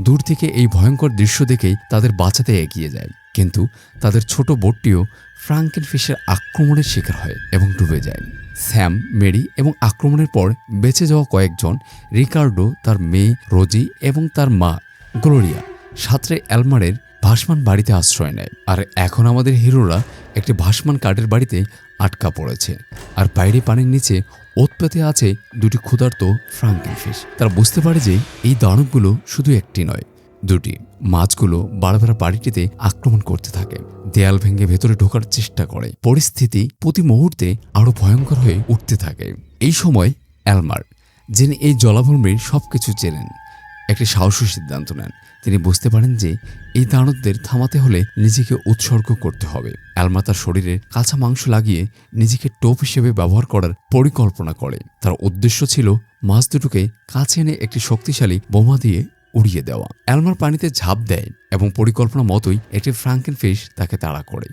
দূর থেকে এই ভয়ঙ্কর দৃশ্য দেখেই তাদের বাঁচাতে এগিয়ে যায়, কিন্তু তাদের ছোট বোটটিও ফ্রাঙ্কেনফিশের আক্রমণের শিকার হয় এবং ডুবে যায়। স্যাম, মেরি এবং আক্রমণের পর বেঁচে যাওয়া কয়েকজন, রিকার্ডো, তার মেয়ে রোজি এবং তার মা গ্লোরিয়া সাঁতরে এলমারের ভাসমান বাড়িতে আশ্রয় নেয়। আর এখন আমাদের হিরোরা একটি ভাসমান কাঠের বাড়িতে আটকা পড়েছে, আর বাইরে পানির নিচে ওত পেতে আছে দুটি ক্ষুধার্ত ফ্রাঙ্কেনফিশ। তারা বুঝতে পারে যে এই দানবগুলো শুধু একটি নয়, দুটি। মাছগুলো বারবার বাড়িটিতে আক্রমণ করতে থাকে, দেয়াল ভেঙে ভেতরে ঢোকার চেষ্টা করে। পরিস্থিতি প্রতি মুহূর্তে আরো ভয়ঙ্কর হয়ে উঠতে থাকে। এই সময় এলমার, যিনি এই জলাভূমির সবকিছু চেনেন, একটি সাহসী সিদ্ধান্ত নেন। তিনি বুঝতে পারেন যে এই দানবদের থামাতে হলে নিজেকে উৎসর্গ করতে হবে। এলমা তার শরীরে কাঁচা মাংস লাগিয়ে নিজেকে টোপ হিসেবে ব্যবহার করার পরিকল্পনা করে। তার উদ্দেশ্য ছিল মাছ দুটোকে কাছে এনে একটি শক্তিশালী বোমা দিয়ে উড়িয়ে দেওয়া। এলমার পানিতে ঝাঁপ দেয় এবং পরিকল্পনা মতোই একটি ফ্রাঙ্কেনফিশ তাকে তাড়া করে।